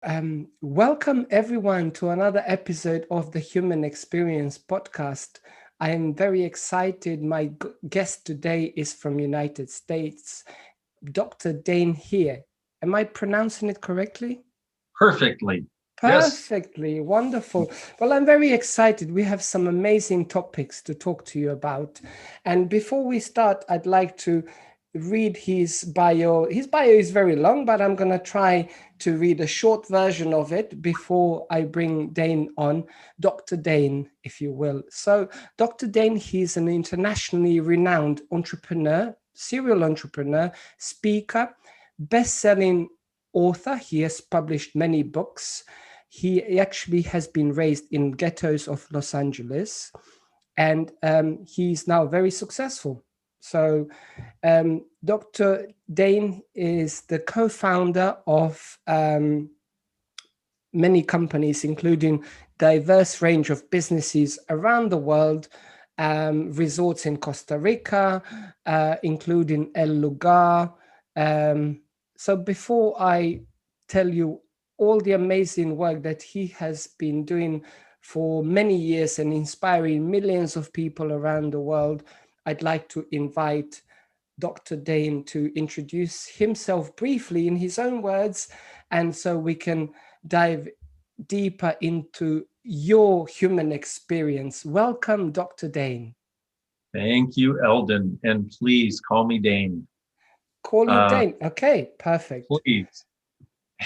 Welcome everyone to another episode of the Human Experience podcast. I am very excited. My guest today is from United States, Dr. Dain Heer. Am I pronouncing it correctly? Perfectly. Yes. Perfectly, wonderful. Well, I'm very excited. We have some amazing topics to talk to you about. And before we start, I'd like to read his bio. His bio is very long, but I'm going to try to read a short version of it before I bring Dain on. Dr. Dain, if you will. So, Dr. Dain, he's an internationally renowned entrepreneur, serial entrepreneur, speaker, best-selling author. He has published many books. He actually has been raised in ghettos of Los Angeles, and he's now very successful. So Dr. Dain is the co-founder of many companies, including diverse range of businesses around the world, resorts in Costa Rica, including El Lugar. So before I tell you all the amazing work that he has been doing for many years and inspiring millions of people around the world, I'd like to invite Dr. Dain to introduce himself briefly in his own words, and so we can dive deeper into your human experience. Welcome, Dr. Dain. Thank you, Eldin, and please call me Dain. Call you Dain. Okay, perfect. Please.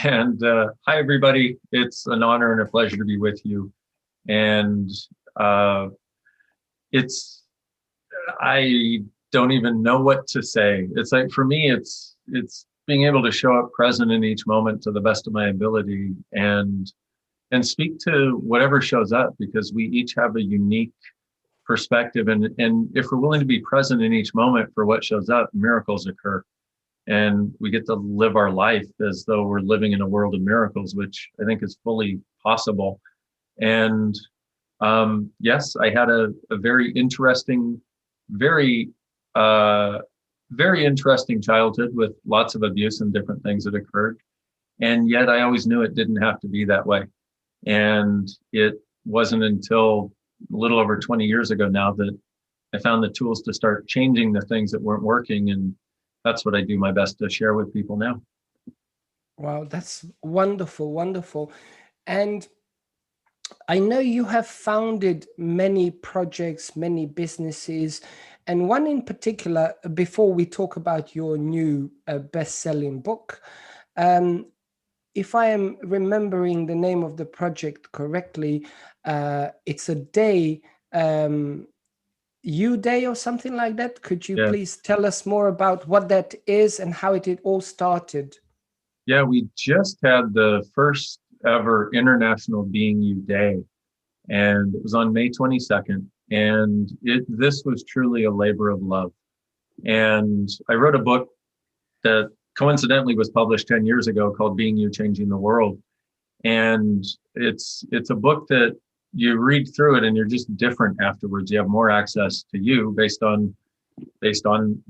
And hi, everybody. It's an honor and a pleasure to be with you. And I don't even know what to say. It's like, for me, it's being able to show up present in each moment to the best of my ability and speak to whatever shows up, because we each have a unique perspective. And if we're willing to be present in each moment for what shows up, miracles occur. And we get to live our life as though we're living in a world of miracles, which I think is fully possible. And yes, I had a very interesting, very interesting childhood with lots of abuse and different things that occurred. And yet I always knew it didn't have to be that way. And it wasn't until a little over 20 years ago now that I found the tools to start changing the things that weren't working. And that's what I do my best to share with people now. Wow, that's wonderful, wonderful. And I know you have founded many projects, many businesses, and one in particular, before we talk about your new best-selling book, if I am remembering the name of the project correctly, it's a day, U-Day or something like that. Could you please tell us more about what that is and how it all started? Yeah, we just had the first ever International Being You Day, and it was on May 22nd. And this was truly a labor of love. And I wrote a book that coincidentally was published 10 years ago called Being You, Changing the World. And it's a book that you read through it and you're just different afterwards. You have more access to you based on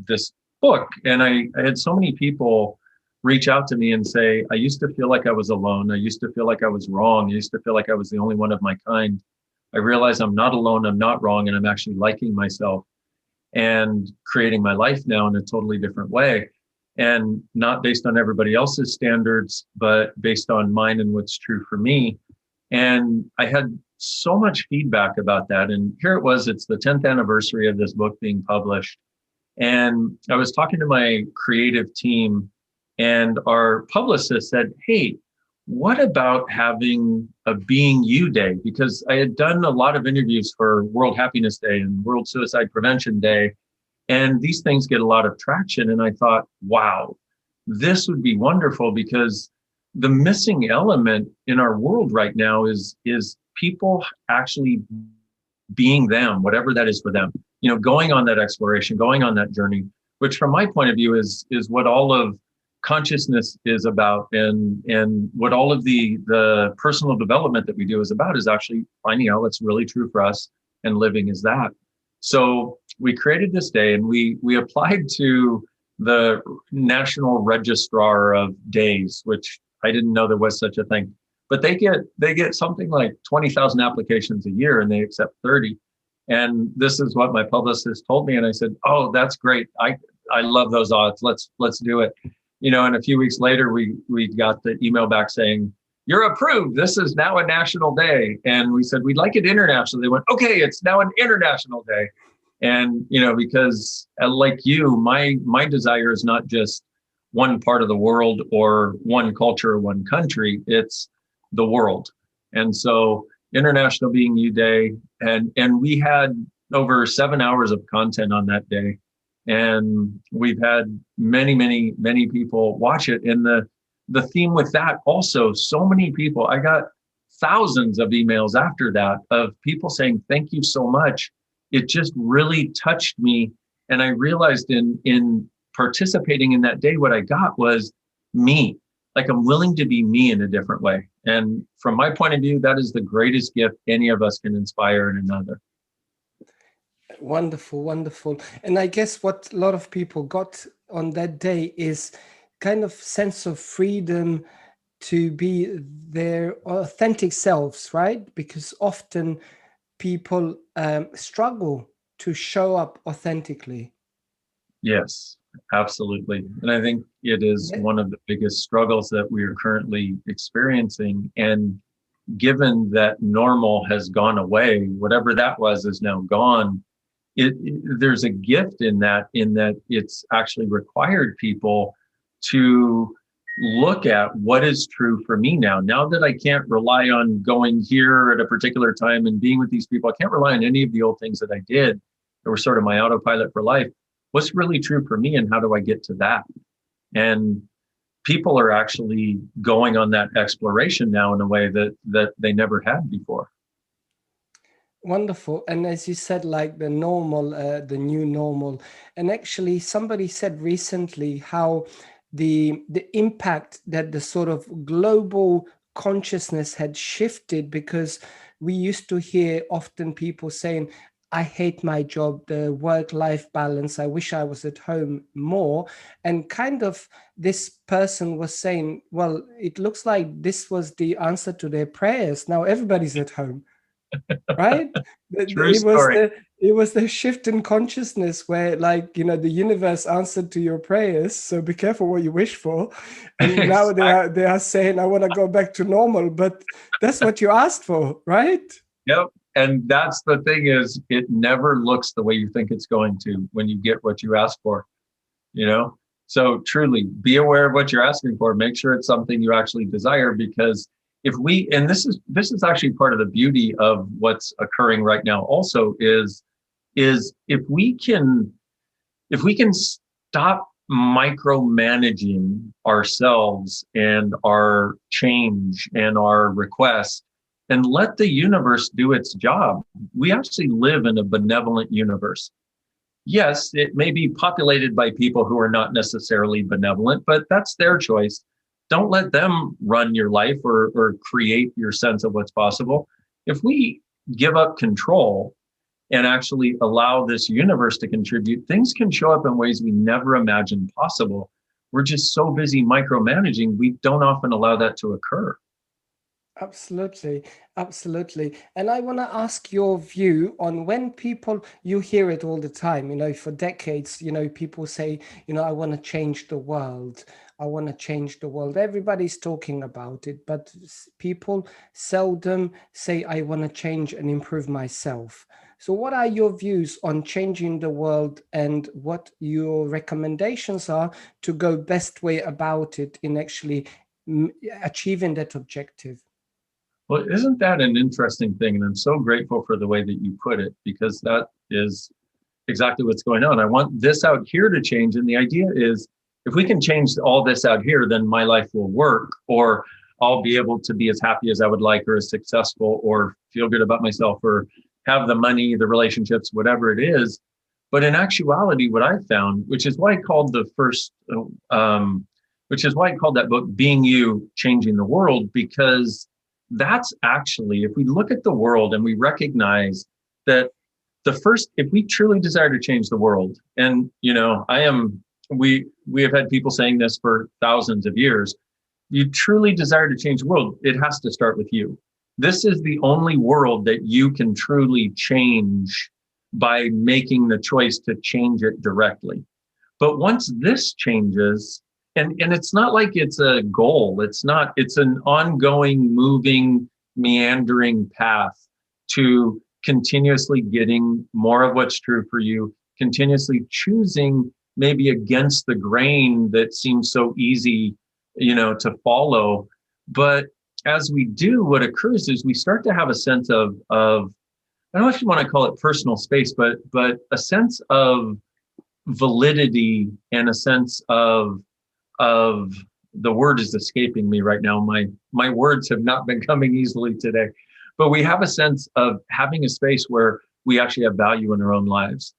this book. And I had so many people reach out to me and say, I used to feel like I was alone. I used to feel like I was wrong. I used to feel like I was the only one of my kind. I realize I'm not alone. I'm not wrong. And I'm actually liking myself and creating my life now in a totally different way. And not based on everybody else's standards, but based on mine and what's true for me. And I had so much feedback about that. And here it was, it's the 10th anniversary of this book being published. And I was talking to my creative team, and our publicist said, hey, what about having a Being You Day? Because I had done a lot of interviews for World Happiness Day and World Suicide Prevention Day, and these things get a lot of traction. And I thought, wow, this would be wonderful, because the missing element in our world right now is people actually being them, whatever that is for them, going on that exploration, going on that journey, which from my point of view is what all of consciousness is about, and what all of the personal development that we do is about, is actually finding out what's really true for us and living as that. So we created this day, and we applied to the National Registrar of Days, which I didn't know there was such a thing. But they get something like 20,000 applications a year, and they accept 30. And this is what my publicist told me, and I said, "Oh, that's great. I love those odds. Let's do it." And a few weeks later, we got the email back saying, "You're approved. This is now a national day." And we said, "We'd like it international." They went, "Okay, it's now an international day." And because like you, my desire is not just one part of the world or one culture or one country. It's the world. And so International Being You Day, and we had over 7 hours of content on that day. And we've had many people watch it. And the theme with that also, so many people, I got thousands of emails after that of people saying, "Thank you so much. It just really touched me." And I realized in participating in that day, what I got was me. Like, I'm willing to be me in a different way. And from my point of view, that is the greatest gift any of us can inspire in another. Wonderful, wonderful. And I guess what a lot of people got on that day is kind of sense of freedom to be their authentic selves, right? Because often people struggle to show up authentically. Yes, absolutely. And I think it is one of the biggest struggles that we are currently experiencing. And given that normal has gone away, whatever that was is now gone. There's a gift in that it's actually required people to look at what is true for me now that I can't rely on going here at a particular time and being with these people. I can't rely on any of the old things that I did that were sort of my autopilot for life. What's really true for me, and how do I get to that? And people are actually going on that exploration now in a way that they never had before. Wonderful. And as you said, like the normal, the new normal. And actually somebody said recently how the impact that the sort of global consciousness had shifted, because we used to hear often people saying, "I hate my job, the work-life balance, I wish I was at home more." And kind of this person was saying, well, it looks like this was the answer to their prayers. Now everybody's at home. Right? True story. It was the shift in consciousness where, like, the universe answered to your prayers. So be careful what you wish for. And now they are saying, "I want to go back to normal," but that's what you asked for, right? Yep. And that's the thing, is it never looks the way you think it's going to when you get what you ask for, So truly be aware of what you're asking for. Make sure it's something you actually desire, because and this is actually part of the beauty of what's occurring right now also is if we can stop micromanaging ourselves and our change and our requests and let the universe do its job. We actually live in a benevolent universe. Yes, it may be populated by people who are not necessarily benevolent, but that's their choice. Don't let them run your life or create your sense of what's possible. If we give up control and actually allow this universe to contribute, things can show up in ways we never imagined possible. We're just so busy micromanaging, we don't often allow that to occur. Absolutely, absolutely. And I want to ask your view on when people, you hear it all the time, for decades, people say, "I want to change the world. I want to change the world." Everybody's talking about it, but people seldom say, "I want to change and improve myself." So what are your views on changing the world, and what your recommendations are to go best way about it in actually achieving that objective? Well, isn't that an interesting thing? And I'm so grateful for the way that you put it, because that is exactly what's going on. I want this out here to change. And the idea is, if we can change all this out here, then my life will work, or I'll be able to be as happy as I would like, or as successful, or feel good about myself, or have the money, the relationships, whatever it is. But in actuality, what I found, which is why I called that book Being You, Changing the World, because that's actually, if we look at the world and we recognize that if we truly desire to change the world, and we have had people saying this for thousands of years, you truly desire to change the world, it has to start with you. This is the only world that you can truly change by making the choice to change it directly. But once this changes, and it's not like it's a goal, it's an ongoing, moving, meandering path to continuously getting more of what's true for you, continuously choosing maybe against the grain that seems so easy, to follow. But as we do, what occurs is we start to have a sense of I don't know if you want to call it personal space, but a sense of validity and a sense of the word is escaping me right now. My words have not been coming easily today, but we have a sense of having a space where we actually have value in our own lives.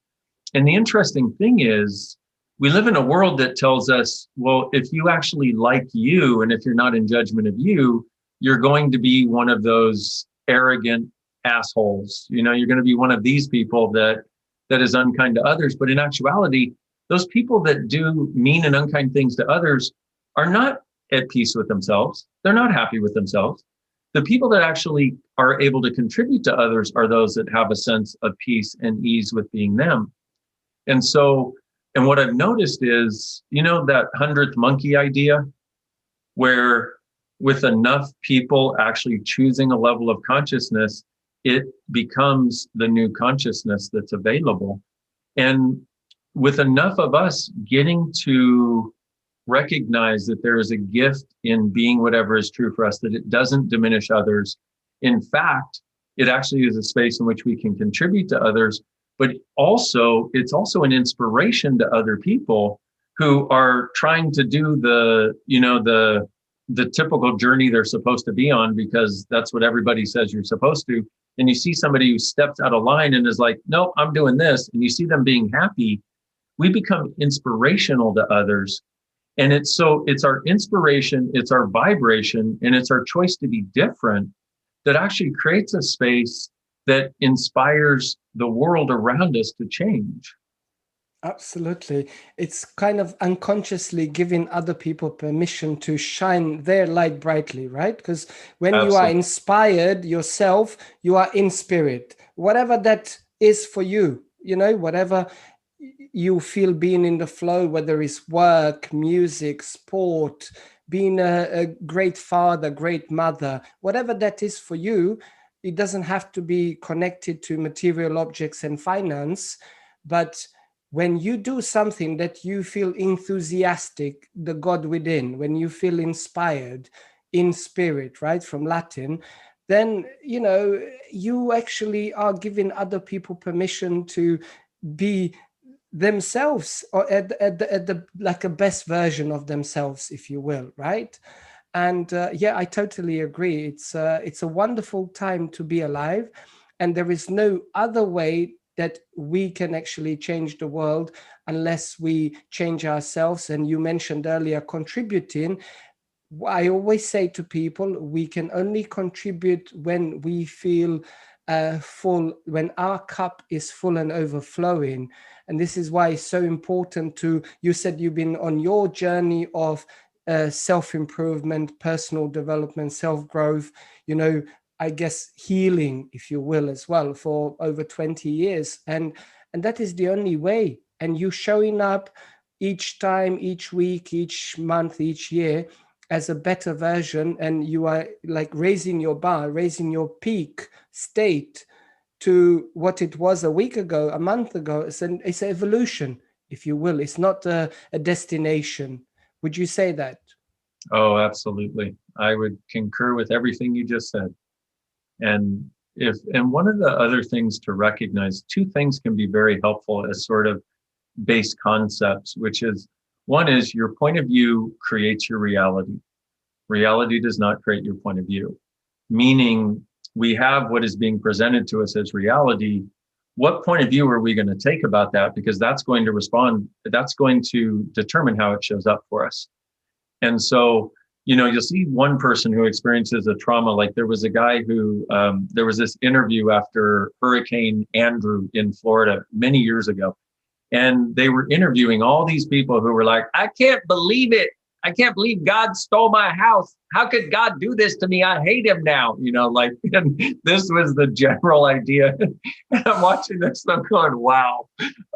And the interesting thing is, we live in a world that tells us, well, if you actually like you, and if you're not in judgment of you, you're going to be one of those arrogant assholes. You're going to be one of these people that is unkind to others. But in actuality, those people that do mean and unkind things to others are not at peace with themselves. They're not happy with themselves. The people that actually are able to contribute to others are those that have a sense of peace and ease with being them. And what I've noticed is, that 100th monkey idea, where with enough people actually choosing a level of consciousness, it becomes the new consciousness that's available. And with enough of us getting to recognize that there is a gift in being whatever is true for us, that it doesn't diminish others. In fact, it actually is a space in which we can contribute to others, but it's also an inspiration to other people who are trying to do the typical journey they're supposed to be on, because that's what everybody says you're supposed to. And you see somebody who steps out of line and is like, no, I'm doing this. And you see them being happy. We become inspirational to others. And it's our inspiration, it's our vibration, and it's our choice to be different that actually creates a space that inspires the world around us to change. Absolutely. It's kind of unconsciously giving other people permission to shine their light brightly, right? Because when you are inspired yourself, you are in spirit. Whatever that is for you, whatever you feel being in the flow, whether it's work, music, sport, being a great father, great mother, whatever that is for you, it doesn't have to be connected to material objects and finance, but when you do something that you feel enthusiastic, the God within, when you feel inspired, in spirit, right, from Latin, then, you actually are giving other people permission to be themselves, or at the like a best version of themselves, if you will, right? And I totally agree. It's a wonderful time to be alive, and there is no other way that we can actually change the world unless we change ourselves. And you mentioned earlier contributing. I always say to people, we can only contribute when we feel full, when our cup is full and overflowing. And this is why it's so important you said you've been on your journey of self-improvement, personal development, self-growth, I guess healing, if you will, as well, for over 20 years. And that is the only way. And you showing up each time, each week, each month, each year as a better version. And you are like raising your bar, raising your peak state to what it was a week ago, a month ago. It's an evolution, if you will. It's not a destination. Would you say that? Oh, absolutely. I would concur with everything you just said. And one of the other things to recognize, two things can be very helpful as sort of base concepts, which is, one is your point of view creates your reality. Reality does not create your point of view. Meaning we have what is being presented to us as reality. What point of view are we going to take about that? Because that's going to determine how it shows up for us. And so, you'll see one person who experiences a trauma. Like there was a guy who, there was this interview after Hurricane Andrew in Florida many years ago. And they were interviewing all these people who were like, I can't believe it. I can't believe God stole my house. How could God do this to me? I hate him now. You know, like, and this was the general idea. And I'm watching this and I'm going, wow,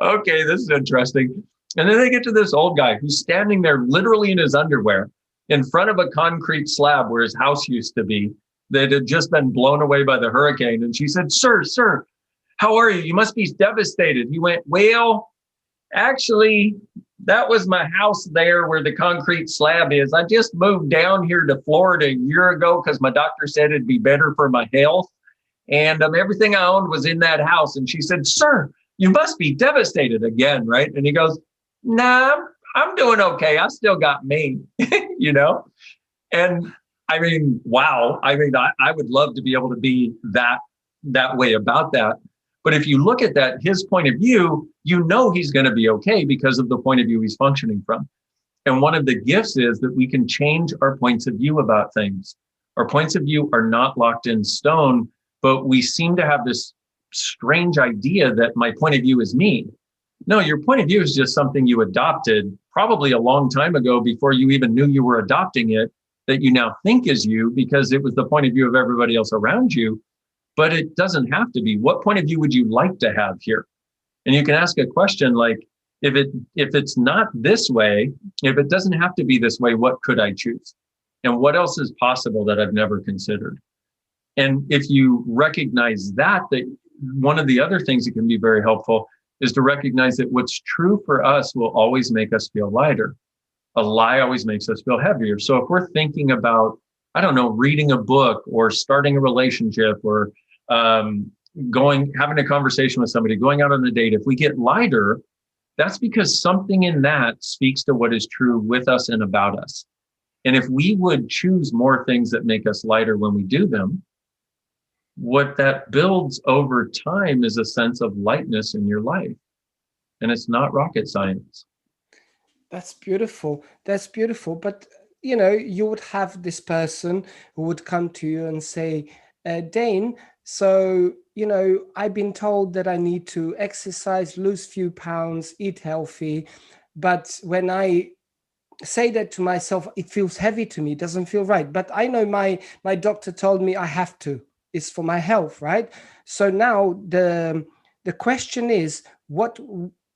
okay, this is interesting. And then they get to this old guy who's standing there literally in his underwear in front of a concrete slab where his house used to be that had just been blown away by the hurricane. And she said, sir, how are you? You must be devastated. He went, well, actually, that was my house there where the concrete slab is. I just moved down here to Florida a year ago because my doctor said it'd be better for my health. And everything I owned was in that house. And she said, sir, you must be devastated again, right? And he goes, nah, I'm doing okay. I still got me, you know? And I mean, wow. I mean, I would love to be able to be that way about that. But if you look at that, his point of view, you know he's going to be okay because of the point of view he's functioning from. And one of the gifts is that we can change our points of view about things. Our points of view are not locked in stone, but we seem to have this strange idea that my point of view is me. No, your point of view is just something you adopted probably a long time ago before you even knew you were adopting it, that you now think is you because it was the point of view of everybody else around you. But it doesn't have to be. What point of view would you like to have here? And you can ask a question like, if it's not this way, if it doesn't have to be this way, what could I choose? And what else is possible that I've never considered? And if you recognize that one of the other things that can be very helpful is to recognize that what's true for us will always make us feel lighter. A lie always makes us feel heavier. So if we're thinking about, I don't know, reading a book or starting a relationship or having a conversation with somebody, going out on a date, if we get lighter, that's because something in that speaks to what is true with us and about us. And if we would choose more things that make us lighter when we do them, what that builds over time is a sense of lightness in your life. And it's not rocket science. That's beautiful. That's beautiful. But, you know, you would have this person who would come to you and say, Dain, so, you know, I've been told that I need to exercise, lose few pounds, eat healthy. But when I say that to myself, it feels heavy to me. It doesn't feel right. But I know my doctor told me I have to. It's for my health, right? So now the question is, what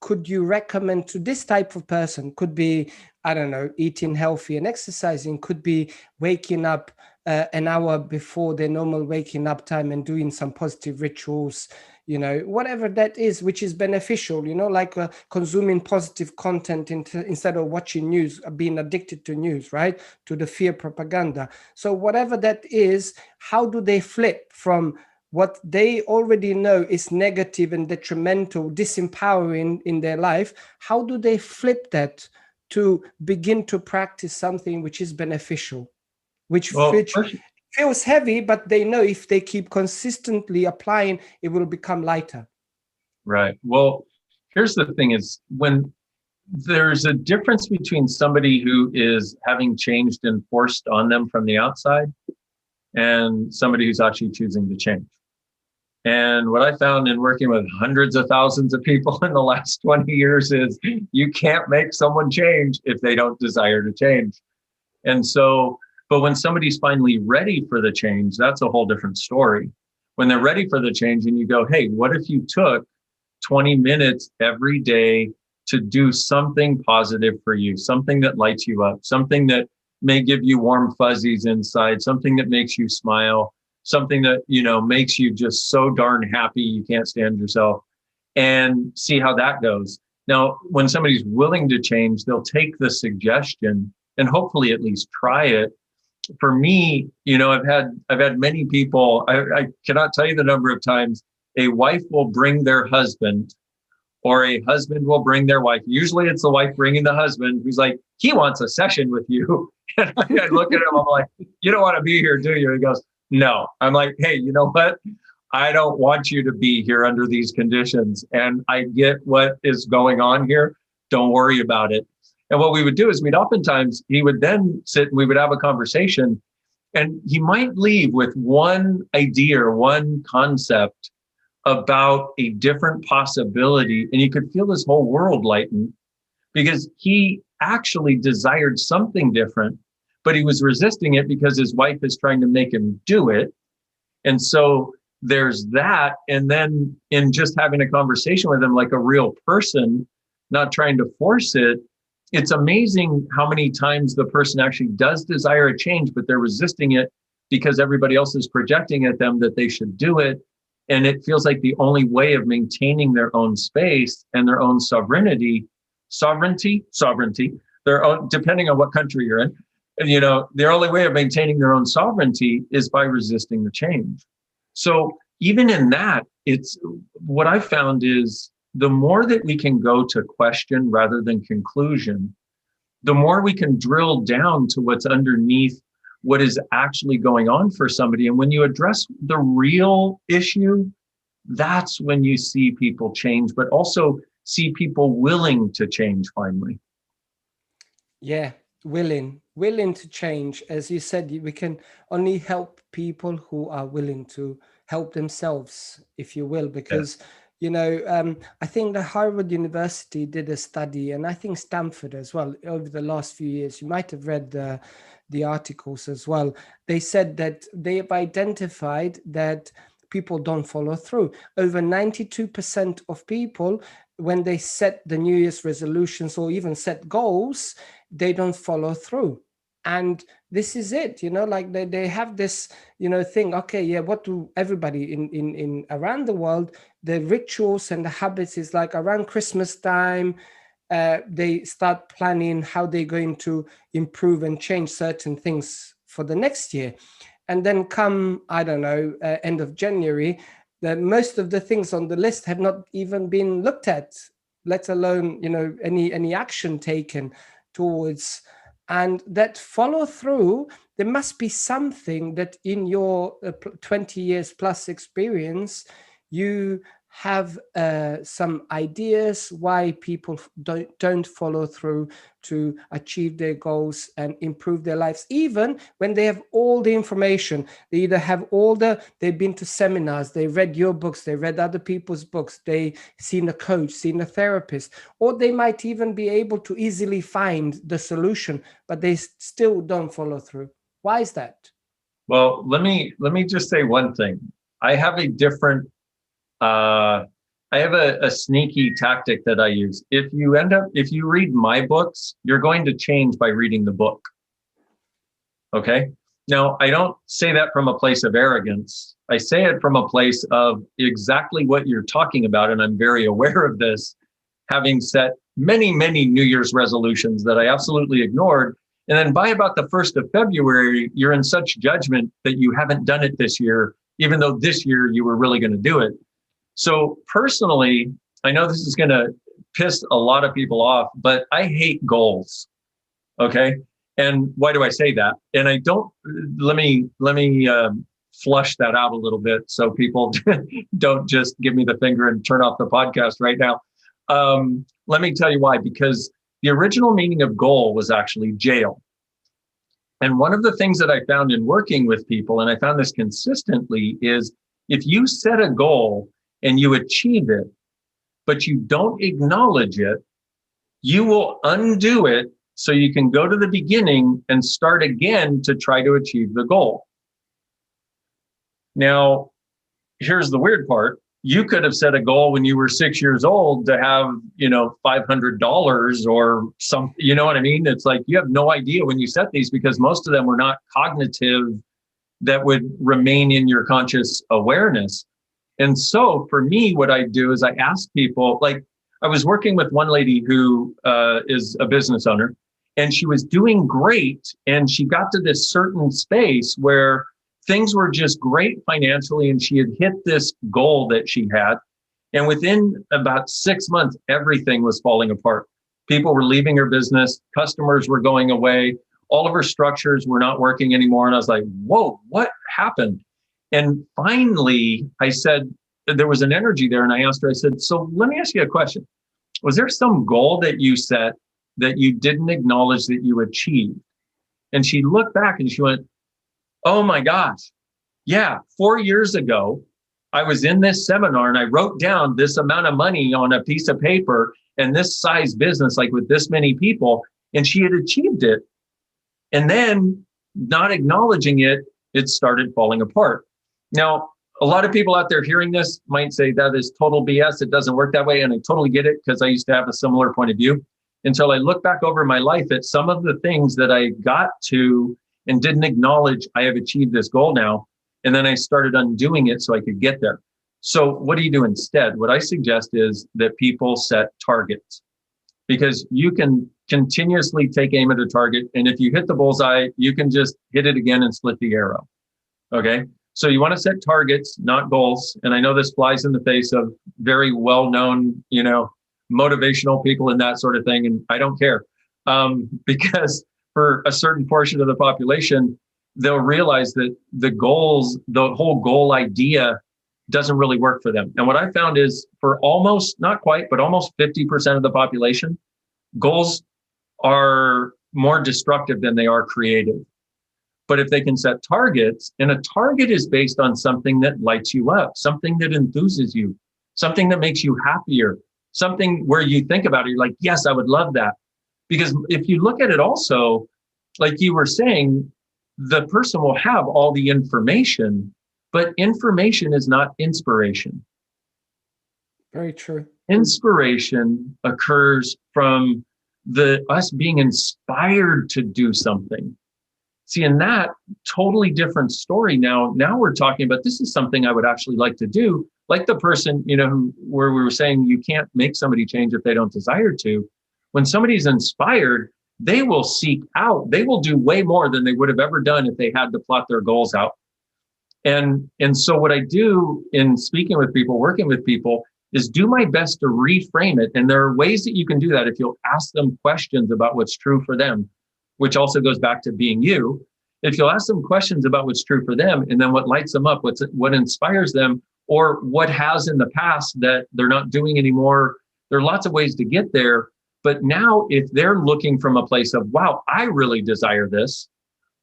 could you recommend to this type of person? Could be, I don't know, eating healthy and exercising. Could be waking up an hour before their normal waking up time and doing some positive rituals, you know, whatever that is, which is beneficial, you know, like consuming positive content instead of watching news, being addicted to news, right? To the fear propaganda. So whatever that is, how do they flip from what they already know is negative and detrimental, disempowering in their life? How do they flip that to begin to practice something which is beneficial, which feels heavy, but they know if they keep consistently applying, it will become lighter? Right. Well, here's the thing is, when there's a difference between somebody who is having changed enforced on them from the outside and somebody who's actually choosing to change. And what I found in working with hundreds of thousands of people in the last 20 years is you can't make someone change if they don't desire to change. And so, but when somebody's finally ready for the change, that's a whole different story. When they're ready for the change and you go, hey, what if you took 20 minutes every day to do something positive for you, something that lights you up, something that may give you warm fuzzies inside, something that makes you smile, something that, you know, makes you just so darn happy you can't stand yourself, and see how that goes. Now, when somebody's willing to change, they'll take the suggestion and hopefully at least try it. For me, you know, I've had many people, I cannot tell you the number of times a wife will bring their husband or a husband will bring their wife. Usually it's the wife bringing the husband who's like, he wants a session with you. And I look at him, I'm like, you don't want to be here, do you? He goes, no. I'm like, hey, you know what? I don't want you to be here under these conditions. And I get what is going on here. Don't worry about it. And what we would do is he would then sit and we would have a conversation, and he might leave with one idea or one concept about a different possibility. And you could feel his whole world lighten because he actually desired something different, but he was resisting it because his wife is trying to make him do it. And so there's that. And then in just having a conversation with him like a real person, not trying to force it, it's amazing how many times the person actually does desire a change, but they're resisting it because everybody else is projecting at them that they should do it. And it feels like the only way of maintaining their own space and their own sovereignty, their own, depending on what country you're in, you know, their only way of maintaining their own sovereignty is by resisting the change. So even in that, it's what I found is the more that we can go to question rather than conclusion, the more we can drill down to what's underneath what is actually going on for somebody. And when you address the real issue, that's when you see people change, but also see people willing to change finally. Yeah, willing to change. As you said, we can only help people who are willing to help themselves, if you will, because you know, I think the Harvard University did a study, and I think Stanford as well, over the last few years. You might have read the articles as well. They said that they have identified that people don't follow through. Over 92% of people, when they set the New Year's resolutions or even set goals, they don't follow through. And this is it, you know, like they have this, you know, thing. Okay, yeah, what do everybody in around the world, the rituals and the habits is like around Christmas time, they start planning how they're going to improve and change certain things for the next year. And then come, I don't know, end of January, most of the things on the list have not even been looked at, let alone, you know, any action taken towards. And that follow through, there must be something that in your 20 years plus experience, you have some ideas why people don't follow through to achieve their goals and improve their lives, even when they have all the information. They either have they've been to seminars, they read your books, they read other people's books, they seen a coach, seen a therapist, or they might even be able to easily find the solution, but they still don't follow through. Why is that? Well, let me just say one thing. I have a different I have a sneaky tactic that I use. If you read my books, you're going to change by reading the book. Okay. Now, I don't say that from a place of arrogance. I say it from a place of exactly what you're talking about. And I'm very aware of this, having set many, many New Year's resolutions that I absolutely ignored. And then by about the 1st of February, you're in such judgment that you haven't done it this year, even though this year you were really going to do it. So personally, I know this is going to piss a lot of people off, but I hate goals. Okay. And why do I say that? And I don't, let me flush that out a little bit so people don't just give me the finger and turn off the podcast right now. Let me tell you why, because the original meaning of goal was actually jail. And one of the things that I found in working with people, and I found this consistently, is if you set a goal and you achieve it, but you don't acknowledge it, you will undo it so you can go to the beginning and start again to try to achieve the goal. Now, here's the weird part. You could have set a goal when you were 6 years old to have, $500 or some, you know what I mean? It's like you have no idea when you set these because most of them were not cognitive that would remain in your conscious awareness. And so for me, what I do is I ask people, like I was working with one lady who is a business owner, and she was doing great. And she got to this certain space where things were just great financially. And she had hit this goal that she had. And within about 6 months, everything was falling apart. People were leaving her business. Customers were going away. All of her structures were not working anymore. And I was like, whoa, what happened? And finally, I said, there was an energy there. And I asked her, I said, so let me ask you a question. Was there some goal that you set that you didn't acknowledge that you achieved? And she looked back and she went, oh my gosh. Yeah, 4 years ago, I was in this seminar and I wrote down this amount of money on a piece of paper and this size business, like with this many people. And she had achieved it. And then, not acknowledging it, it started falling apart. Now, a lot of people out there hearing this might say that is total BS. It doesn't work that way. And I totally get it, because I used to have a similar point of view until I look back over my life at some of the things that I got to and didn't acknowledge I have achieved this goal now. And then I started undoing it so I could get there. So what do you do instead? What I suggest is that people set targets, because you can continuously take aim at a target. And if you hit the bullseye, you can just hit it again and split the arrow. Okay. So you want to set targets, not goals. And I know this flies in the face of very well-known, motivational people and that sort of thing. And I don't care, because for a certain portion of the population, they'll realize that the whole goal idea doesn't really work for them. And what I found is, for almost, not quite, but almost 50% of the population, goals are more destructive than they are creative. But if they can set targets, and a target is based on something that lights you up, something that enthuses you, something that makes you happier, something where you think about it, you're like, yes, I would love that. Because if you look at it also, like you were saying, the person will have all the information, but information is not inspiration. Very true. Inspiration occurs from us being inspired to do something. See, in that totally different story now we're talking about, this is something I would actually like to do. Like the person, where we were saying you can't make somebody change if they don't desire to. When somebody's inspired, they will seek out, they will do way more than they would have ever done if they had to plot their goals out. And so what I do in speaking with people, working with people, is do my best to reframe it. And there are ways that you can do that if you'll ask them questions about what's true for them, which also goes back to being you. If you'll ask them questions about what's true for them, and then what lights them up, what inspires them, or what has in the past that they're not doing anymore. There are lots of ways to get there. But now if they're looking from a place of, wow, I really desire this,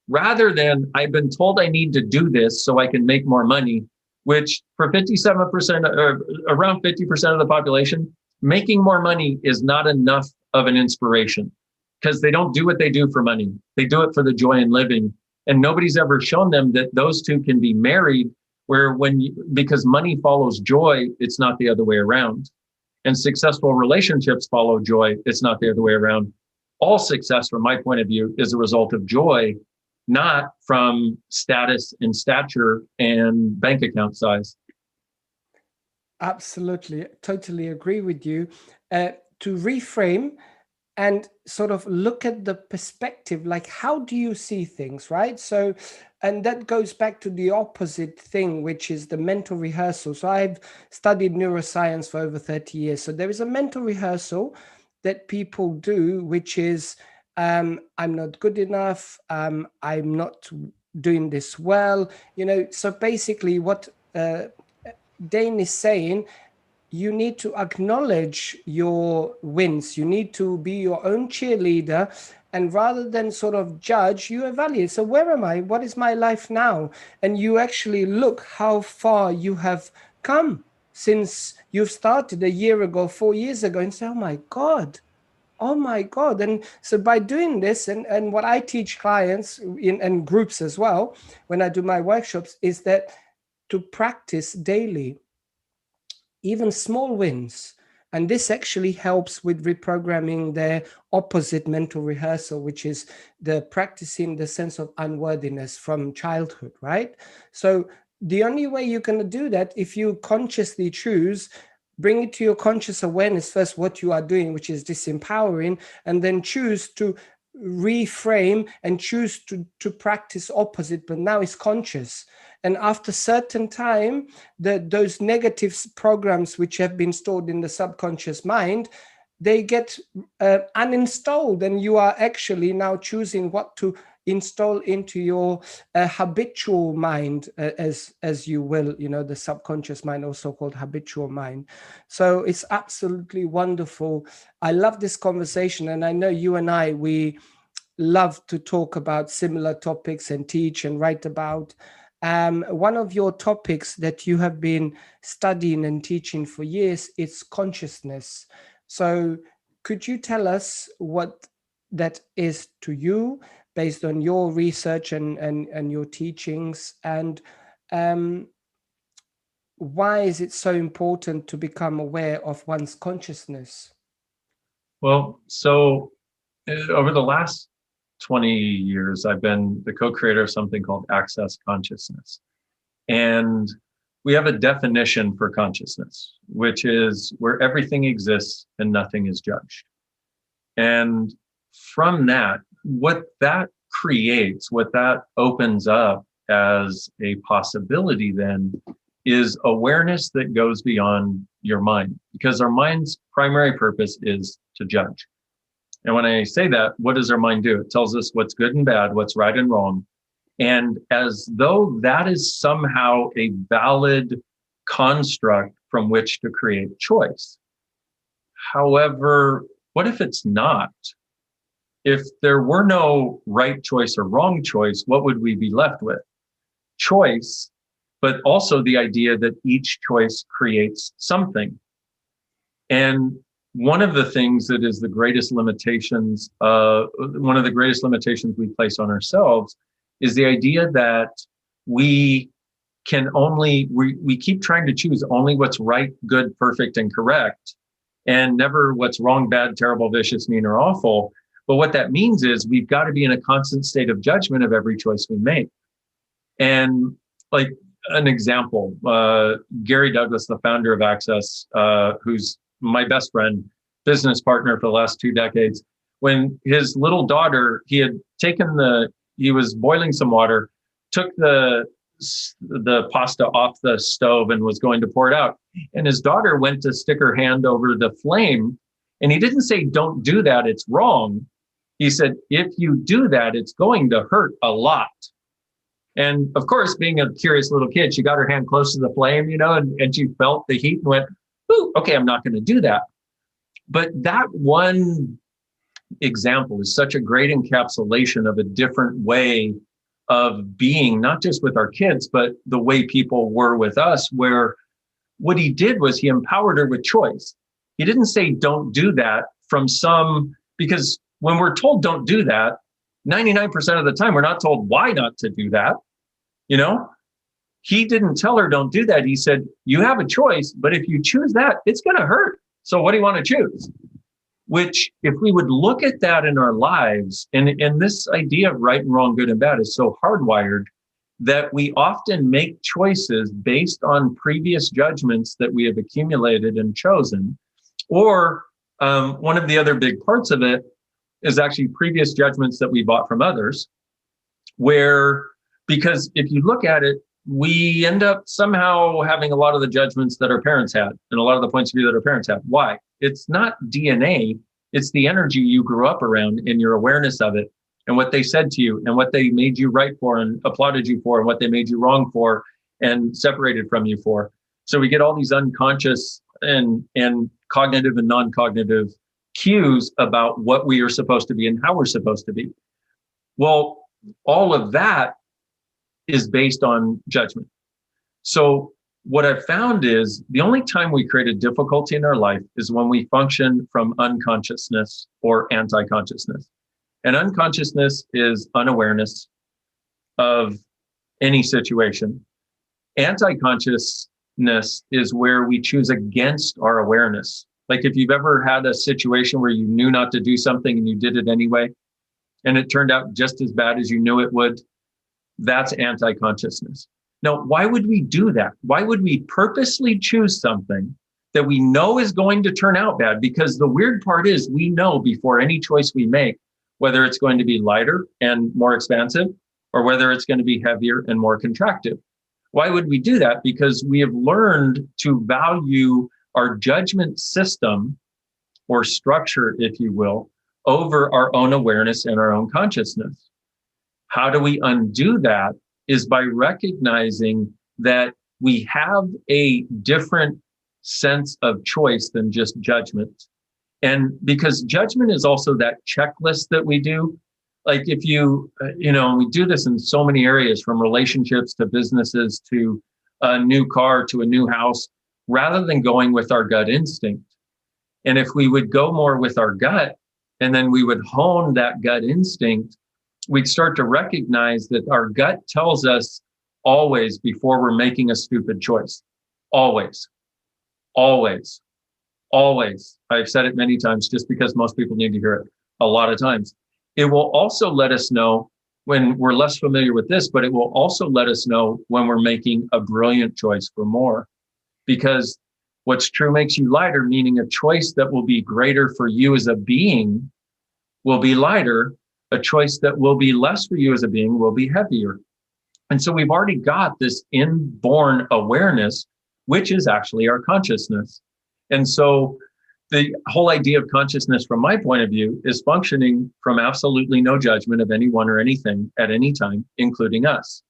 rather than I've been told I need to do this so I can make more money, which for 57% or around 50% of the population, making more money is not enough of an inspiration, because they don't do what they do for money. They do it for the joy in living. And nobody's ever shown them that those two can be married, where because money follows joy, it's not the other way around. And successful relationships follow joy. It's not the other way around. All success, from my point of view, is a result of joy, not from status and stature and bank account size. Absolutely. Totally agree with you. To reframe and sort of look at the perspective, like, how do you see things, right? So, and that goes back to the opposite thing, which is the mental rehearsal. So I've studied neuroscience for over 30 years. So there is a mental rehearsal that people do, which is, I'm not good enough. I'm not doing this well. So basically what Dain is saying, you need to acknowledge your wins. You need to be your own cheerleader. And rather than sort of judge, you evaluate. So where am I? What is my life now? And you actually look how far you have come since you've started a year ago, 4 years ago, and say, oh my God. And so by doing this, and what I teach clients in groups as well, when I do my workshops, is that to practice daily, even small wins. And this actually helps with reprogramming their opposite mental rehearsal, which is the practicing the sense of unworthiness from childhood, right? So the only way you're going to do that, if you consciously choose, bring it to your conscious awareness first, what you are doing, which is disempowering, and then choose to reframe and choose to practice opposite, but now it's conscious. And after certain time, those negative programs which have been stored in the subconscious mind, they get uninstalled, and you are actually now choosing what to install into your habitual mind, as you will, the subconscious mind, also called habitual mind. So it's absolutely wonderful. I love this conversation, and I know you and I, we love to talk about similar topics and teach and write about. One of your topics that you have been studying and teaching for years is consciousness. So could you tell us what that is to you based on your research and your teachings? And why is it so important to become aware of one's consciousness? Well, so over the last 20 years, I've been the co-creator of something called Access Consciousness. And we have a definition for consciousness, which is where everything exists and nothing is judged. And from that, what that creates, what that opens up as a possibility then is awareness that goes beyond your mind, because our mind's primary purpose is to judge. And when I say that, what does our mind do? It tells us what's good and bad, what's right and wrong. And as though that is somehow a valid construct from which to create choice. However, what if it's not? If there were no right choice or wrong choice, what would we be left with? Choice, but also the idea that each choice creates something. And one of the things that is the greatest limitations, one of the greatest limitations we place on ourselves is the idea that we can only, we keep trying to choose only what's right, good, perfect, and correct, and never what's wrong, bad, terrible, vicious, mean, or awful. But what that means is we've got to be in a constant state of judgment of every choice we make. And like an example, Gary Douglas, the founder of Access, who's my best friend, business partner for the last 2 decades, when his little daughter, he was boiling some water, took the pasta off the stove and was going to pour it out. And his daughter went to stick her hand over the flame. And he didn't say, don't do that, it's wrong. He said, if you do that, it's going to hurt a lot. And of course, being a curious little kid, she got her hand close to the flame, and she felt the heat and went, ooh, okay, I'm not going to do that. But that one example is such a great encapsulation of a different way of being, not just with our kids, but the way people were with us, where what he did was he empowered her with choice. He didn't say, don't do that because when we're told don't do that, 99% of the time, we're not told why not to do that. He didn't tell her don't do that. He said, you have a choice, but if you choose that, it's going to hurt. So what do you want to choose? Which, if we would look at that in our lives, and this idea of right and wrong, good and bad is so hardwired that we often make choices based on previous judgments that we have accumulated and chosen. Or one of the other big parts of it is actually previous judgments that we bought from others, because if you look at it, we end up somehow having a lot of the judgments that our parents had and a lot of the points of view that our parents had. Why? It's not DNA, it's the energy you grew up around and your awareness of it and what they said to you and what they made you right for and applauded you for and what they made you wrong for and separated from you for. So we get all these unconscious and cognitive and non-cognitive cues about what we are supposed to be and how we're supposed to be. Well, all of that is based on judgment. So what I've found is the only time we create a difficulty in our life is when we function from unconsciousness or anti-consciousness. And unconsciousness is unawareness of any situation. Anti-consciousness is where we choose against our awareness. Like if you've ever had a situation where you knew not to do something and you did it anyway, and it turned out just as bad as you knew it would, that's anti-consciousness. Now, why would we do that? Why would we purposely choose something that we know is going to turn out bad? Because the weird part is we know before any choice we make, whether it's going to be lighter and more expansive, or whether it's going to be heavier and more contractive. Why would we do that? Because we have learned to value our judgment system or structure, if you will, over our own awareness and our own consciousness. How do we undo that? Is by recognizing that we have a different sense of choice than just judgment. And because judgment is also that checklist that we do. Like if we do this in so many areas, from relationships to businesses to a new car to a new house, rather than going with our gut instinct. And if we would go more with our gut, and then we would hone that gut instinct, we'd start to recognize that our gut tells us always before we're making a stupid choice. Always, always, always. I've said it many times just because most people need to hear it a lot of times. It will also let us know when we're less familiar with this, but it will also let us know when we're making a brilliant choice for more. Because what's true makes you lighter, meaning a choice that will be greater for you as a being will be lighter. A choice that will be less for you as a being will be heavier. And so we've already got this inborn awareness, which is actually our consciousness. And so the whole idea of consciousness, from my point of view, is functioning from absolutely no judgment of anyone or anything at any time, including us.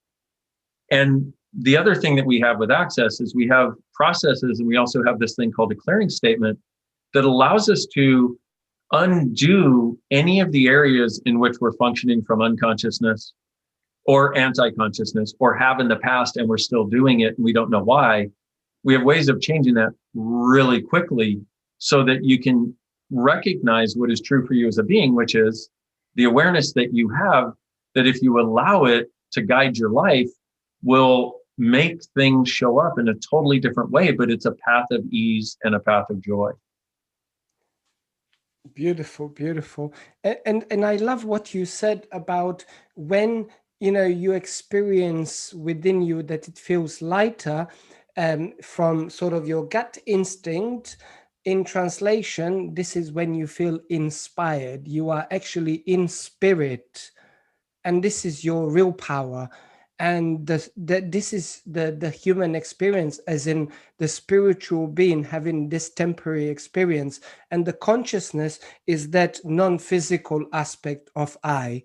And the other thing that we have with Access is we have processes, and we also have this thing called a clearing statement that allows us to undo any of the areas in which we're functioning from unconsciousness or anti-consciousness, or have in the past and we're still doing it and we don't know why. We have ways of changing that really quickly so that you can recognize what is true for you as a being, which is the awareness that you have, that if you allow it to guide your life, will make things show up in a totally different way, but it's a path of ease and a path of joy. Beautiful, beautiful. And I love what you said about when, you know, you experience within you that it feels lighter, from sort of your gut instinct. In translation, this is when you feel inspired. You are actually in spirit, and this is your real power. And this is the human experience, as in the spiritual being having this temporary experience. And the consciousness is that non-physical aspect of I,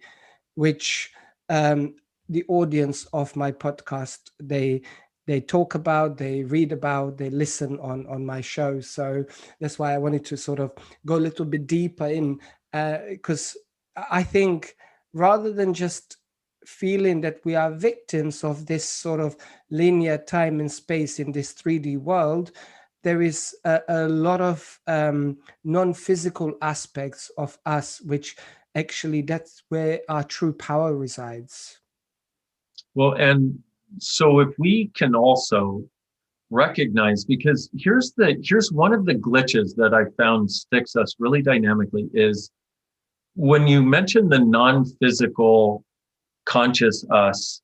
which the audience of my podcast, they talk about, they read about, they listen on my show. So that's why I wanted to sort of go a little bit deeper in, because I think rather than just feeling that we are victims of this sort of linear time and space in this 3D world, there is a lot of non-physical aspects of us, which actually that's where our true power resides. Well, and so if we can also recognize, because here's one of the glitches that I found sticks us really dynamically, is when you mention the non-physical conscious us.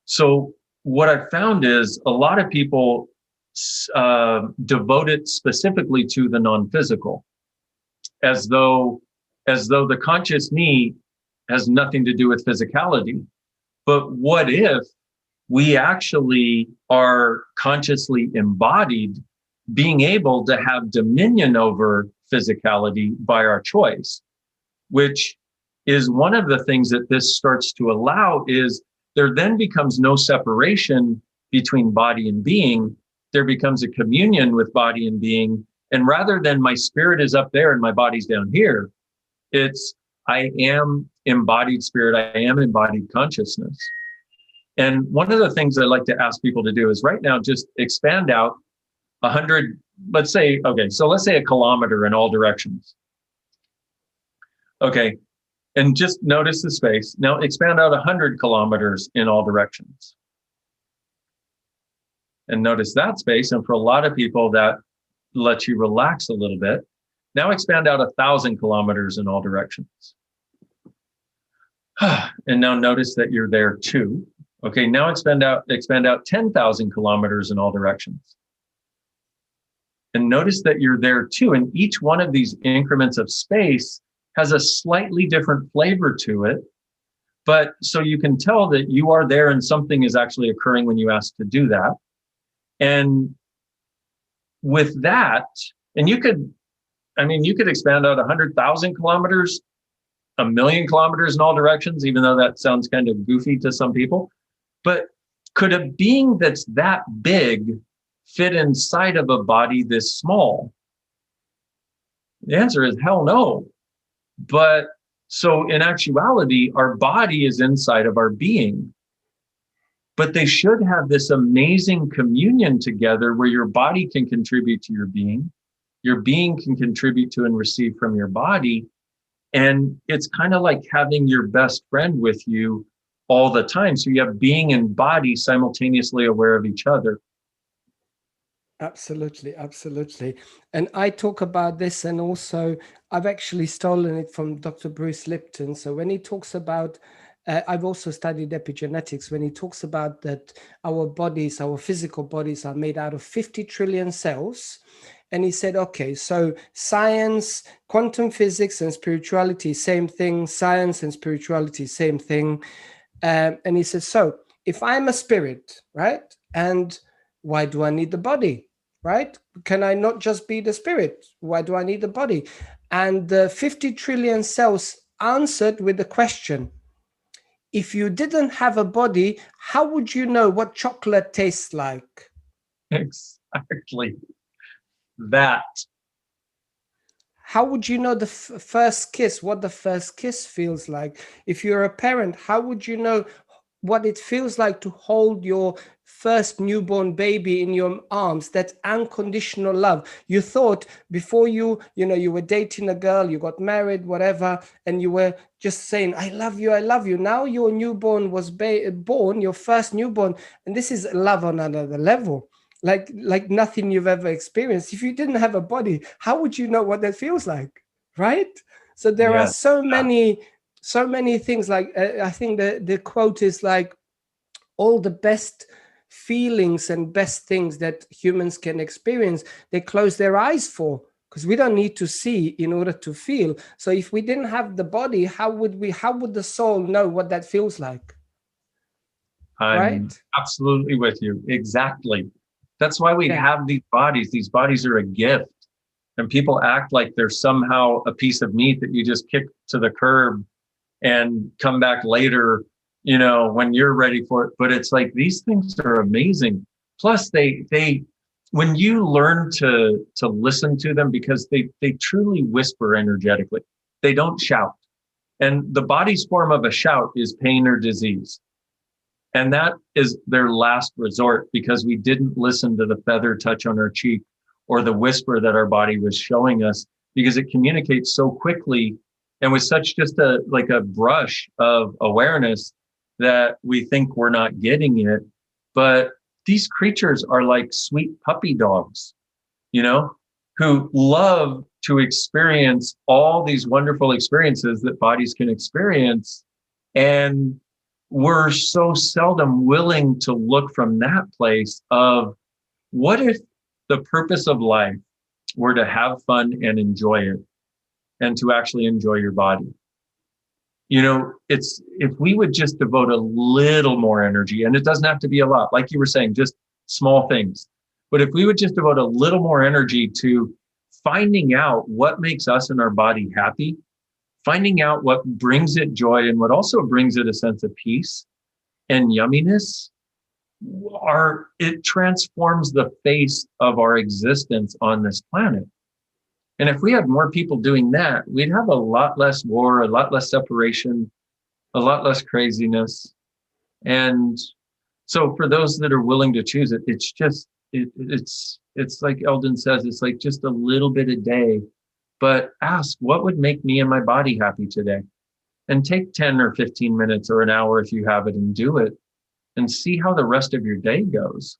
So what I found is a lot of people devote it specifically to the non-physical, as though the conscious me has nothing to do with physicality. But what if we actually are consciously embodied, being able to have dominion over physicality by our choice, which is one of the things that this starts to allow. Is there then becomes no separation between body and being. There becomes a communion with body and being. And rather than my spirit is up there and my body's down here, it's I am embodied spirit, I am embodied consciousness. And one of the things I like to ask people to do is right now just expand out 100, let's say a kilometer in all directions. Okay. And just notice the space. Now expand out 100 kilometers in all directions. And notice that space. And for a lot of people, that lets you relax a little bit. Now expand out 1,000 kilometers in all directions. And now notice that you're there too. Okay, now expand out 10,000 kilometers in all directions. And notice that you're there too. And each one of these increments of space has a slightly different flavor to it. But so you can tell that you are there and something is actually occurring when you ask to do that. And with that, and you could expand out 100,000 kilometers, 1,000,000 kilometers in all directions, even though that sounds kind of goofy to some people. But could a being that's that big fit inside of a body this small? The answer is hell no. But so in actuality, our body is inside of our being. But they should have this amazing communion together where your body can contribute to your being can contribute to and receive from your body. And it's kind of like having your best friend with you all the time. So you have being and body simultaneously aware of each other. Absolutely, absolutely. And I talk about this, and also I've actually stolen it from Dr. Bruce Lipton. So when he talks about, I've also studied epigenetics, when he talks about that our bodies, our physical bodies are made out of 50 trillion cells. And he said, okay, so science, quantum physics and spirituality, same thing. Science and spirituality, same thing. And he says, so if I'm a spirit, right? And why do I need the body? Right? Can I not just be the spirit? Why do I need the body? And the 50 trillion cells answered with the question, if you didn't have a body, how would you know what chocolate tastes like? Exactly. That. How would you know the first kiss, what the first kiss feels like? If you're a parent, how would you know what it feels like to hold your first newborn baby in your arms? That unconditional love. You thought before you were dating a girl, you got married, whatever, and you were just saying, I love you, I love you. Now your newborn was born, your first newborn, and this is love on another level. Like nothing you've ever experienced. If you didn't have a body, how would you know what that feels like, right? So there are Yeah. so many things. Like I think the quote is like, all the best feelings and best things that humans can experience, they close their eyes for, because we don't need to see in order to feel. So if we didn't have the body, how would the soul know what that feels like? I'm Right? absolutely with you. Exactly. That's why we Yeah. have these bodies. These bodies are a gift. And people act like they're somehow a piece of meat that you just kick to the curb and come back later, when you're ready for it. But it's like these things are amazing. Plus they when you learn to listen to them, because they truly whisper energetically. They don't shout. And the body's form of a shout is pain or disease. And that is their last resort, because we didn't listen to the feather touch on our cheek or the whisper that our body was showing us, because it communicates so quickly and with such just a brush of awareness that we think we're not getting it. But these creatures are like sweet puppy dogs, who love to experience all these wonderful experiences that bodies can experience. And we're so seldom willing to look from that place of, what if the purpose of life were to have fun and enjoy it, and to actually enjoy your body? It's, if we would just devote a little more energy, and it doesn't have to be a lot, like you were saying, just small things. But if we would just devote a little more energy to finding out what makes us and our body happy, finding out what brings it joy and what also brings it a sense of peace and yumminess, it transforms the face of our existence on this planet. And if we had more people doing that, we'd have a lot less war, a lot less separation, a lot less craziness. And so for those that are willing to choose it, it's just, it's like Eldin says, it's like just a little bit a day, but ask, what would make me and my body happy today? And take 10 or 15 minutes or an hour if you have it, and do it, and see how the rest of your day goes.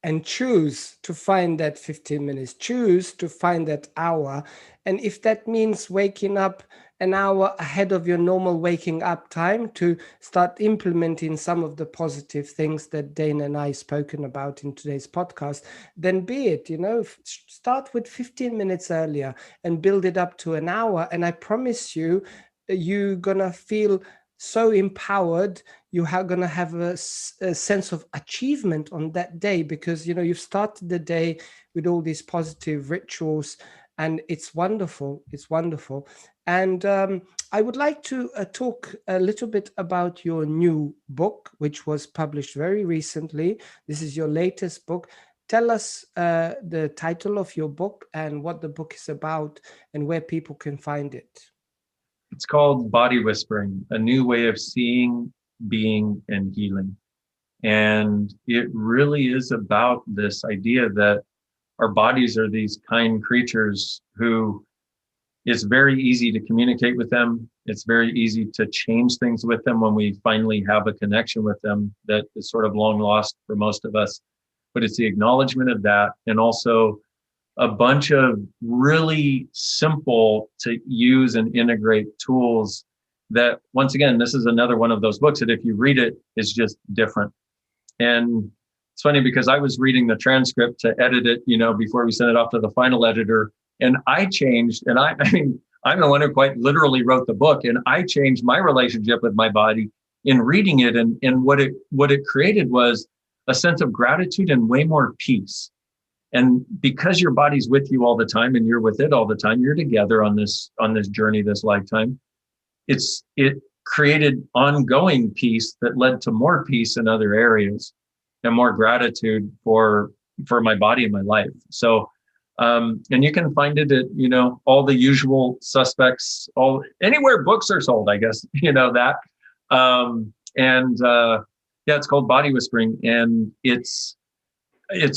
And choose to find that 15 minutes, choose to find that hour. And if that means waking up an hour ahead of your normal waking up time, to start implementing some of the positive things that Dain and I spoken about in today's podcast, then be it, start with 15 minutes earlier and build it up to an hour. And I promise you, you're gonna feel so empowered. You are going to have a sense of achievement on that day, because you've started the day with all these positive rituals, and it's wonderful. It's wonderful. And I would like to talk a little bit about your new book, which was published very recently. This is your latest book. Tell us the title of your book and what the book is about and where people can find it. It's called Body Whispering, a new way of seeing, being, and healing. And it really is about this idea that our bodies are these kind creatures who It's very easy to communicate with them. It's very easy to change things with them when we finally have a connection with them that is sort of long lost for most of us. But it's the acknowledgement of that, and also a bunch of really simple to use and integrate tools that, once again, this is another one of those books that if you read it, is just different. And it's funny because I was reading the transcript to edit it, before we sent it off to the final editor, and I changed, and I mean, I'm the one who quite literally wrote the book, and I changed my relationship with my body in reading it. And what it created was a sense of gratitude and way more peace. And because your body's with you all the time and you're with it all the time, you're together on this journey, this lifetime. It created ongoing peace that led to more peace in other areas and more gratitude for my body and my life. So, and you can find it at, all the usual suspects, anywhere books are sold, I guess, that. Yeah, it's called Body Whispering, and it's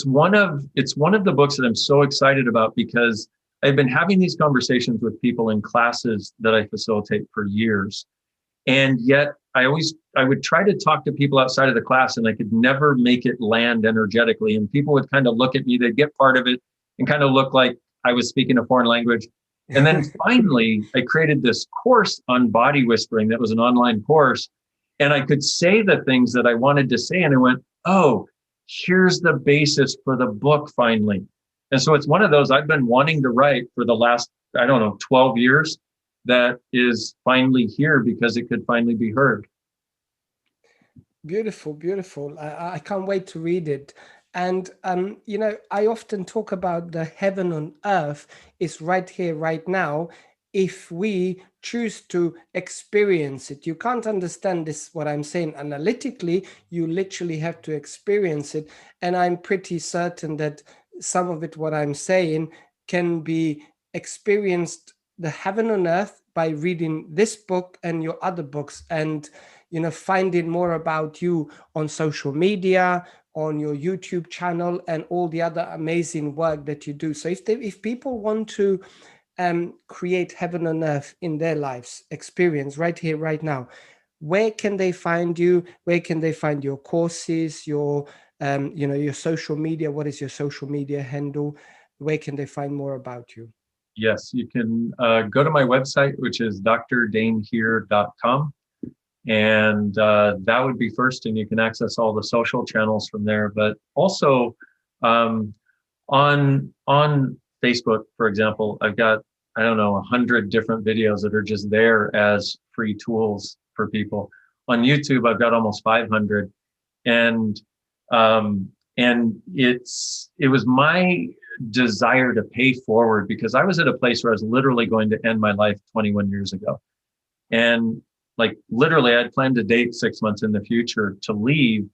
one of the books that I'm so excited about, because I've been having these conversations with people in classes that I facilitate for years. And yet I would try to talk to people outside of the class, and I could never make it land energetically. And people would kind of look at me, they'd get part of it and kind of look like I was speaking a foreign language. And then finally, I created this course on body whispering that was an online course. And I could say the things that I wanted to say. And I went, oh, here's the basis for the book finally. And so it's one of those I've been wanting to write for the last, 12 years, that is finally here because it could finally be heard. Beautiful, beautiful. I can't wait to read it. And, I often talk about the heaven on earth is right here, right now, if we choose to experience it. You can't understand this, what I'm saying, analytically. You literally have to experience it. And I'm pretty certain that some of it, what I'm saying, can be experienced, the heaven on earth, by reading this book and your other books, and finding more about you on social media, on your YouTube channel, and all the other amazing work that you do. So if people want to create heaven on earth in their lives, experience right here, right now, where can they find you? Where can they find your courses, your your social media? What is your social media handle? Where can they find more about you? Yes, you can go to my website, which is drdainheer.com. And that would be first, and you can access all the social channels from there. But also on Facebook, for example, I've got, 100 different videos that are just there as free tools for people. On YouTube, I've got almost 500. And it was my desire to pay forward, because I was at a place where I was literally going to end my life 21 years ago. And literally, I'd planned a date 6 months in the future to leave.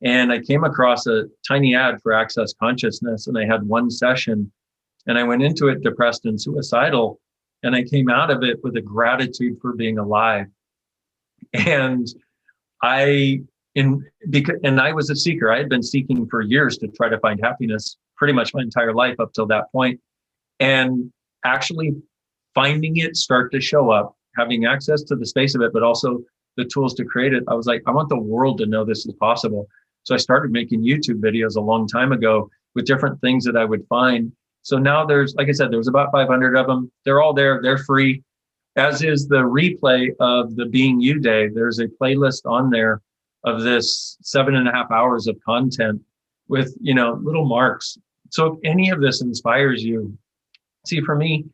And I came across a tiny ad for Access Consciousness, and I had one session, and I went into it depressed and suicidal. And I came out of it with a gratitude for being alive. And I was a seeker. I had been seeking for years to try to find happiness, pretty much my entire life up till that point. And actually finding it start to show up, having access to the space of it, but also the tools to create it. I was like, I want the world to know this is possible. So I started making YouTube videos a long time ago with different things that I would find. So now there's, like I said, there was about 500 of them. They're all there. They're free, as is the replay of the Being You Day. There's a playlist on there of this 7.5 hours of content with, little marks. So if any of this inspires you, see, for me,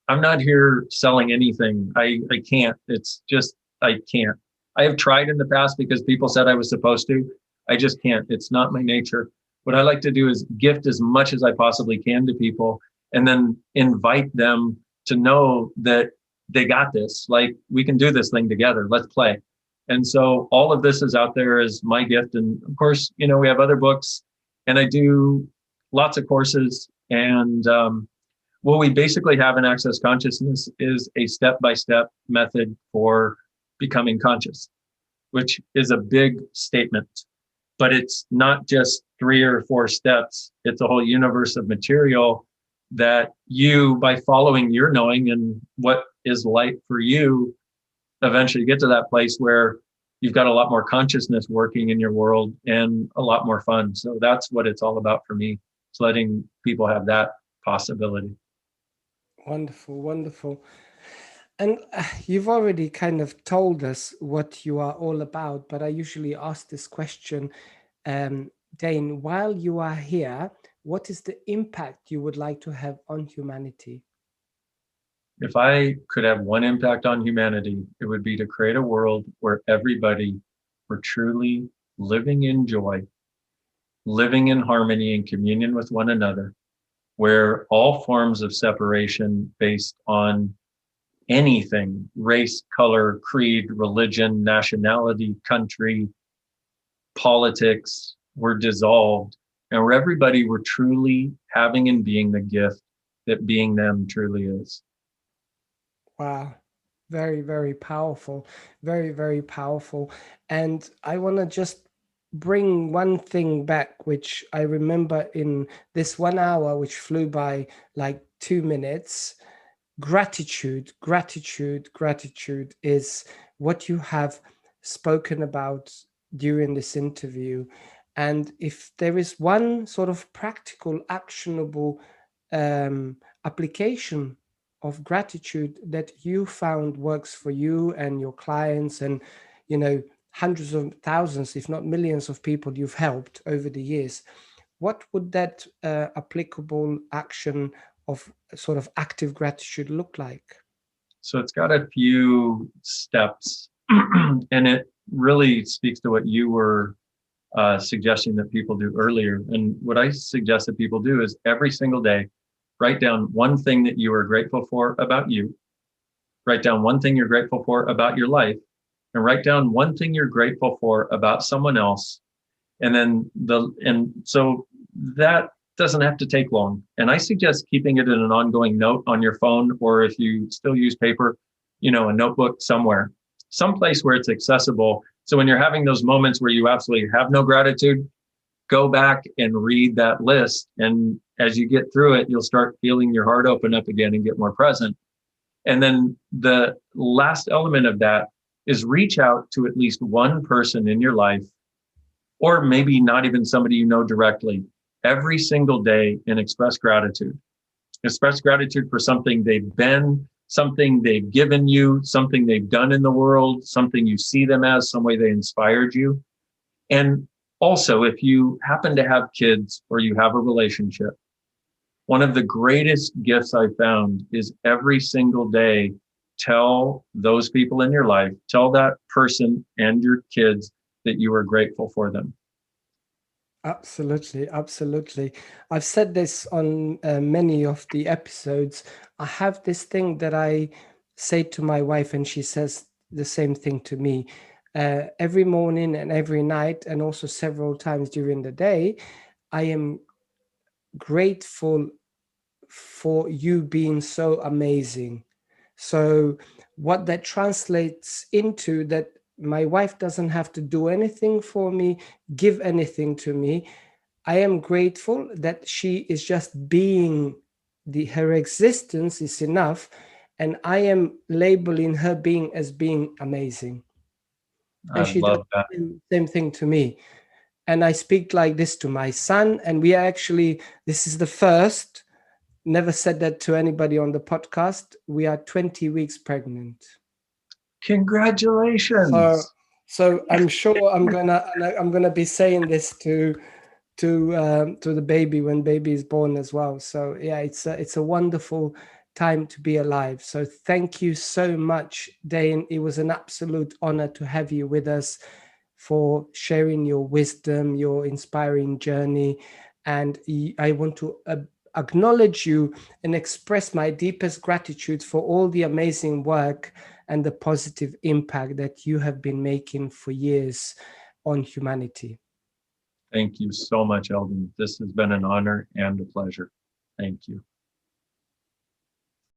I'm not here selling anything. I can't. It's just, I can't. I have tried in the past because people said I was supposed to. I just can't. It's not my nature. What I like to do is gift as much as I possibly can to people, and then invite them to know that they got this. Like, we can do this thing together. Let's play. And so all of this is out there as my gift. And of course, we have other books, and I do lots of courses. And what we basically have in Access Consciousness is a step-by-step method for becoming conscious, which is a big statement. But it's not just 3 or 4 steps. It's a whole universe of material that you, by following your knowing and what is light for you, eventually get to that place where you've got a lot more consciousness working in your world and a lot more fun. So that's what it's all about for me. It's letting people have that possibility. Wonderful, wonderful. And you've already kind of told us what you are all about, but I usually ask this question, Dain, while you are here, what is the impact you would like to have on humanity? If I could have one impact on humanity, it would be to create a world where everybody were truly living in joy, living in harmony and communion with one another, where all forms of separation based on anything, race, color, creed, religion, nationality, country, politics, were dissolved, and where everybody were truly having and being the gift that being them truly is. Wow. Very, very powerful. Very, very powerful. And I want to just bring one thing back, which I remember in this 1 hour, which flew by like 2 minutes. Gratitude, gratitude, gratitude is what you have spoken about during this interview. And if there is one sort of practical, actionable application of gratitude that you found works for you and your clients and, you know, hundreds of thousands, if not millions of people you've helped over the years, what would that applicable action of sort of active gratitude look like? So it's got a few steps, and it really speaks to what you were suggesting that people do earlier. And what I suggest that people do is every single day, write down one thing that you are grateful for about you, write down one thing you're grateful for about your life, and write down one thing you're grateful for about someone else. And then so that doesn't have to take long. And I suggest keeping it in an ongoing note on your phone, or if you still use paper, a notebook somewhere, someplace where it's accessible. So when you're having those moments where you absolutely have no gratitude, go back and read that list. And as you get through it, you'll start feeling your heart open up again and get more present. And then the last element of that is reach out to at least one person in your life, or maybe not even somebody you know directly, every single day, and express gratitude. Express gratitude for something they've been, something they've given you, something they've done in the world, something you see them as, some way they inspired you. And also, if you happen to have kids or you have a relationship, one of the greatest gifts I found is every single day, tell those people in your life, tell that person and your kids that you are grateful for them. Absolutely, absolutely. I've said this on many of the episodes. I have this thing that I say to my wife, and she says the same thing to me. Every morning and every night, and also several times during the day, I am grateful for you being so amazing. So what that translates into, that my wife doesn't have to do anything for me, give anything to me. I am grateful that she is just being, her existence is enough, and I am labeling her being as being amazing. And I she does love that. the same thing to me. And I speak like this to my son, and we are actually, this is the first, never said that to anybody on the podcast, we are 20 weeks pregnant. Congratulations. So I'm sure I'm gonna be saying this to the baby when baby is born as well. So yeah, it's a wonderful time to be alive. So thank you so much, Dain. It was an absolute honor to have you with us, for sharing your wisdom, your inspiring journey. And I want to acknowledge you and express my deepest gratitude for all the amazing work and the positive impact that you have been making for years on humanity. Thank you so much, Eldin. This has been an honor and a pleasure. Thank you.